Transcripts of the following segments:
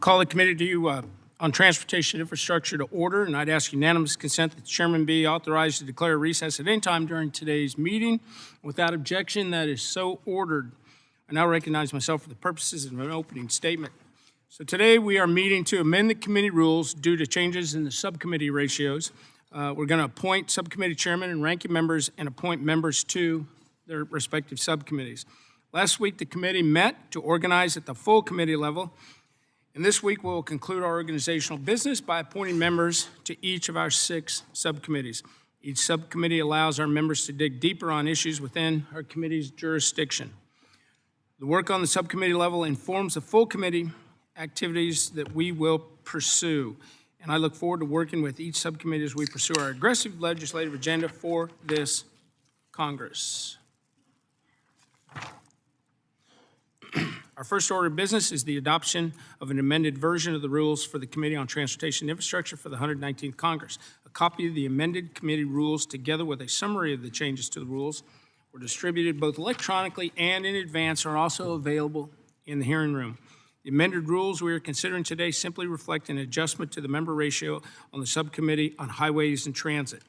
call the committee on transportation infrastructure to order, and I'd ask unanimous consent that the chairman be authorized to declare a recess at any time during today's meeting. Without objection, that is so ordered. I now recognize myself for the purposes of an opening statement. So today we are meeting to amend the committee rules due to changes in the subcommittee ratios. We're going to appoint subcommittee chairman and ranking members and appoint members to their respective subcommittees. Last week, the committee met to organize at the full committee level, and this week we'll conclude our organizational business by appointing members to each of our 6 subcommittees. Each subcommittee allows our members to dig deeper on issues within our committee's jurisdiction. The work on the subcommittee level informs the full committee activities that we will pursue, and I look forward to working with each subcommittee as we pursue our aggressive legislative agenda for this Congress. Our first order of business is the adoption of an amended version of the rules for the Committee on Transportation Infrastructure for the 119th Congress. A copy of the amended committee rules, together with a summary of the changes to the rules, were distributed both electronically and in advance, are also available in the hearing room. The amended rules we are considering today simply reflect an adjustment to the member ratio on the Subcommittee on Highways and Transit.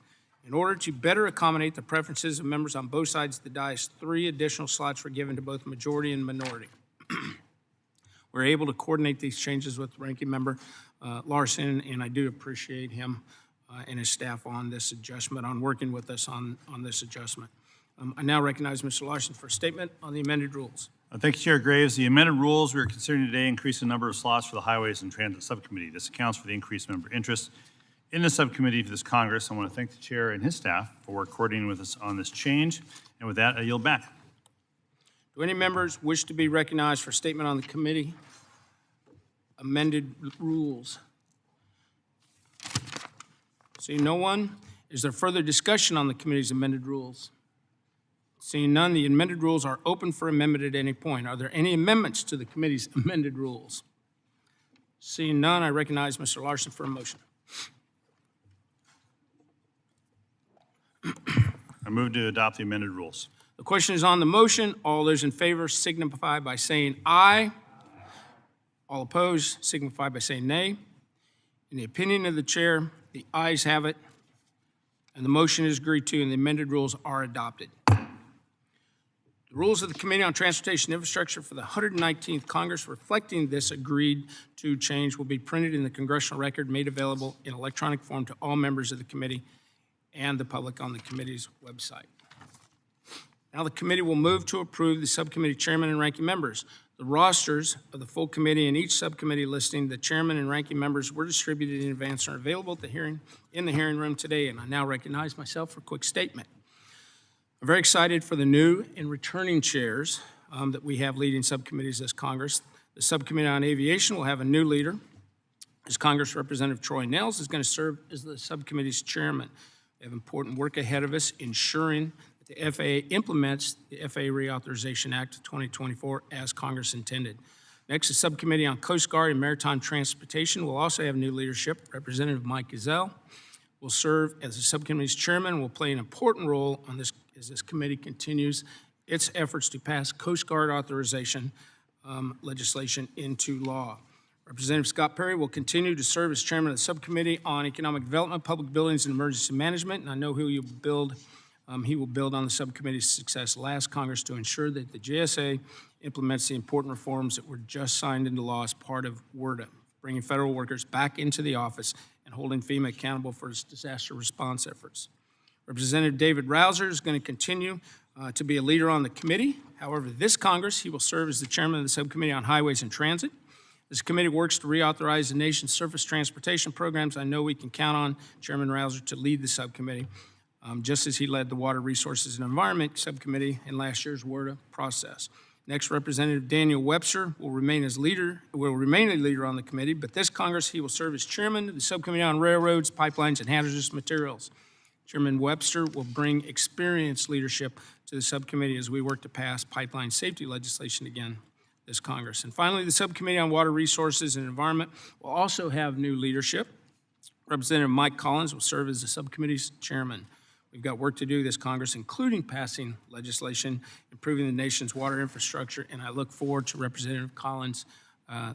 In order to better accommodate the preferences of members on both sides of the dais, 3 additional slots were given to both majority and minority. We're able to coordinate these changes with Ranking Member Larson, and I do appreciate him and his staff on this adjustment, on working with us on this adjustment. I now recognize Mr. Larson for a statement on the amended rules. Thank you, Chair Graves. The amended rules we are considering today increase the number of slots for the Highways and Transit Subcommittee. This accounts for the increased member interest in the subcommittee for this Congress. I want to thank the Chair and his staff for coordinating with us on this change. And with that, I yield back. Do any members wish to be recognized for a statement on the committee amended rules? Seeing no one, is there further discussion on the committee's amended rules? Seeing none, the amended rules are open for amendment at any point. Are there any amendments to the committee's amended rules? Seeing none, I recognize Mr. Larson for a motion. I move to adopt the amended rules. The question is on the motion. All those in favor signify by saying aye. All opposed signify by saying nay. In the opinion of the chair, the ayes have it, and the motion is agreed to, and the amended rules are adopted. The rules of the Committee on Transportation Infrastructure for the 119th Congress reflecting this agreed to change will be printed in the congressional record, made available in electronic form to all members of the committee and the public on the committee's website. Now the committee will move to approve the subcommittee chairman and ranking members. The rosters of the full committee and each subcommittee listing the chairman and ranking members were distributed in advance and are available at the hearing in the hearing room today, and I now recognize myself for a quick statement. I'm very excited for the new and returning chairs that we have leading subcommittees this Congress. The Subcommittee on Aviation will have a new leader. As Congress Representative Troy Nehls is going to serve as the subcommittee's chairman. We have important work ahead of us ensuring the FAA implements the FAA Reauthorization Act of 2024 as Congress intended. Next, the Subcommittee on Coast Guard and Maritime Transportation will also have new leadership. Representative Mike Gazelle will serve as the subcommittee's chairman and will play an important role on this as this committee continues its efforts to pass Coast Guard authorization legislation into law. Representative Scott Perry will continue to serve as chairman of the Subcommittee on Economic Development, Public Buildings, and Emergency Management, and I know he will build on the subcommittee's success last Congress to ensure that the GSA implements the important reforms that were just signed into law as part of WRDA, bringing federal workers back into the office and holding FEMA accountable for its disaster response efforts. Representative David Rouser is going to continue to be a leader on the committee. However, this Congress, he will serve as the chairman of the Subcommittee on Highways and Transit. This committee works to reauthorize the nation's surface transportation programs. I know we can count on Chairman Rouser to lead the subcommittee, just as he led the Water Resources and Environment Subcommittee in last year's WRDA process. Next, Representative Daniel Webster will remain a leader on the committee, but this Congress, he will serve as chairman of the Subcommittee on Railroads, Pipelines, and Hazardous Materials. Chairman Webster will bring experienced leadership to the subcommittee as we work to pass pipeline safety legislation again this Congress. And finally, the Subcommittee on Water Resources and Environment will also have new leadership. Representative Mike Collins will serve as the subcommittee's chairman. We've got work to do this Congress, including passing legislation, improving the nation's water infrastructure, and I look forward to Representative Collins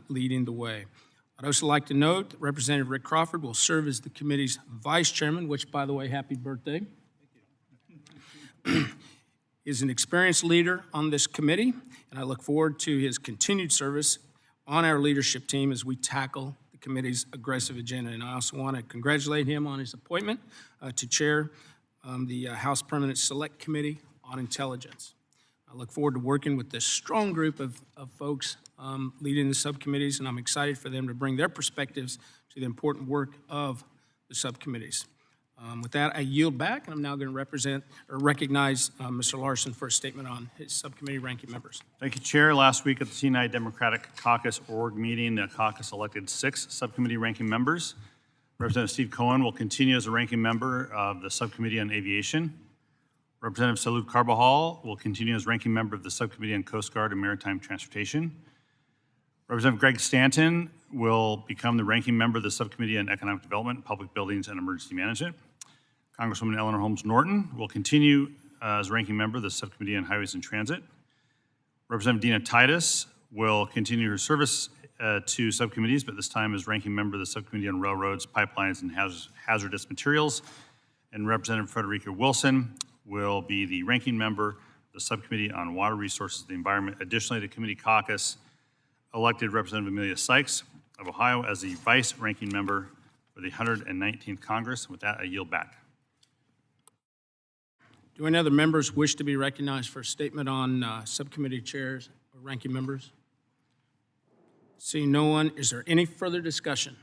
leading the way. I'd also like to note that Representative Rick Crawford will serve as the committee's vice chairman, which, by the way, happy birthday. He is an experienced leader on this committee, and I look forward to his continued service on our leadership team as we tackle the committee's aggressive agenda. And I also want to congratulate him on his appointment to chair the House Permanent Select Committee on Intelligence. I look forward to working with this strong group of folks leading the subcommittees, and I'm excited for them to bring their perspectives to the important work of the subcommittees. With that, I yield back, and I'm now going to recognize Mr. Larson for a statement on his subcommittee ranking members. Thank you, Chair. Last week at the Sinai Democratic Caucus org meeting, the caucus elected 6 subcommittee ranking members. Representative Steve Cohen will continue as a ranking member of the Subcommittee on Aviation. Representative Salud Carbajal will continue as ranking member of the Subcommittee on Coast Guard and Maritime Transportation. Representative Greg Stanton will become the ranking member of the Subcommittee on Economic Development, Public Buildings, and Emergency Management. Congresswoman Eleanor Holmes Norton will continue as ranking member of the Subcommittee on Highways and Transit. Representative Dina Titus will continue her service to subcommittees, but this time as ranking member of the Subcommittee on Railroads, Pipelines, and Hazardous Materials. And Representative Frederica Wilson will be the ranking member of the Subcommittee on Water Resources and the Environment. Additionally, the committee caucus elected Representative Amelia Sykes of Ohio as the vice ranking member for the 119th Congress. With that, I yield back. Do any other members wish to be recognized for a statement on subcommittee chairs or ranking members? Seeing no one, is there any further discussion?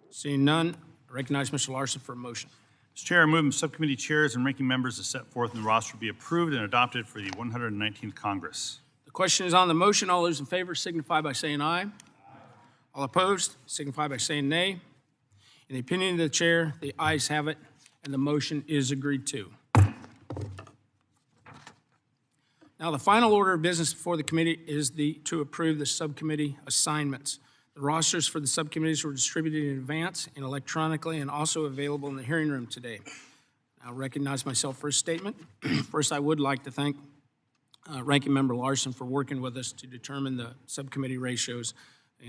Seeing none, I recognize Mr. Larson for a motion. Mr. Chair, I move the subcommittee chairs and ranking members as set forth in the roster be approved and adopted for the 119th Congress. The question is on the motion. All those in favor signify by saying aye. All opposed signify by saying nay. In the opinion of the chair, the ayes have it, and the motion is agreed to. Now, the final order of business before the committee is to approve the subcommittee assignments. The rosters for the subcommittees were distributed in advance and electronically and also available in the hearing room today. I'll recognize myself for a statement. First, I would like to thank Ranking Member Larson for working with us to determine the subcommittee ratios.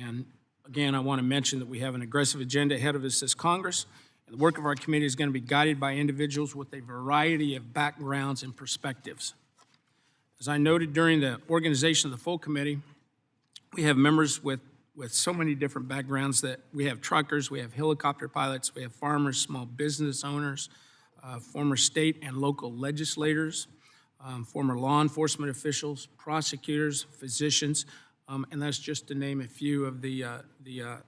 And again, I want to mention that we have an aggressive agenda ahead of us this Congress. And the work of our committee is going to be guided by individuals with a variety of backgrounds and perspectives. As I noted during the organization of the full committee, we have members with so many different backgrounds that we have truckers, we have helicopter pilots, we have farmers, small business owners, former state and local legislators, former law enforcement officials, prosecutors, physicians, and that's just to name a few of the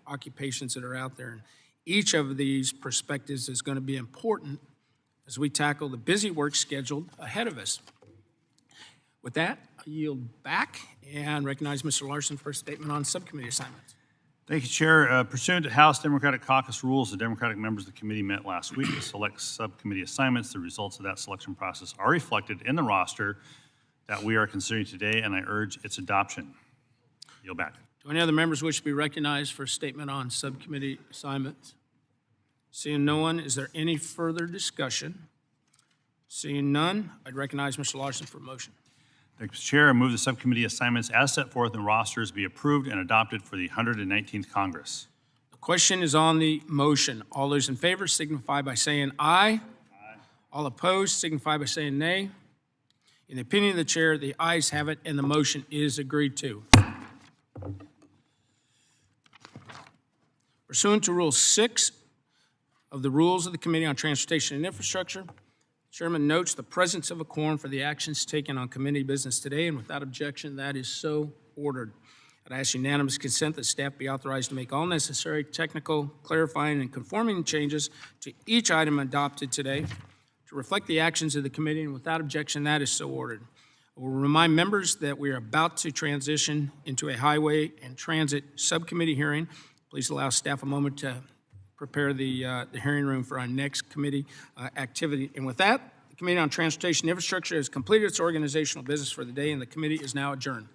occupations that are out there. And each of these perspectives is going to be important as we tackle the busy work scheduled ahead of us. With that, I yield back and recognize Mr. Larson for a statement on subcommittee assignments. Thank you, Chair. Pursuant to House Democratic Caucus rules, the Democratic members of the committee met last week to select subcommittee assignments. The results of that selection process are reflected in the roster that we are considering today, and I urge its adoption. Yield back. Do any other members wish to be recognized for a statement on subcommittee assignments? Seeing no one, is there any further discussion? Seeing none, I'd recognize Mr. Larson for a motion. Thank you, Mr. Chair. I move the subcommittee assignments as set forth in rosters be approved and adopted for the 119th Congress. The question is on the motion. All those in favor signify by saying aye. Aye. All opposed signify by saying nay. In the opinion of the chair, the ayes have it, and the motion is agreed to. Pursuant to Rule 6 of the Rules of the Committee on Transportation and Infrastructure, Chairman notes the presence of a quorum for the actions taken on committee business today, and without objection, that is so ordered. I'd ask unanimous consent that staff be authorized to make all necessary technical, clarifying, and conforming changes to each item adopted today to reflect the actions of the committee, and without objection, that is so ordered. I will remind members that we are about to transition into a highway and transit subcommittee hearing. Please allow staff a moment to prepare the hearing room for our next committee activity. And with that, the Committee on Transportation and Infrastructure has completed its organizational business for the day, and the committee is now adjourned.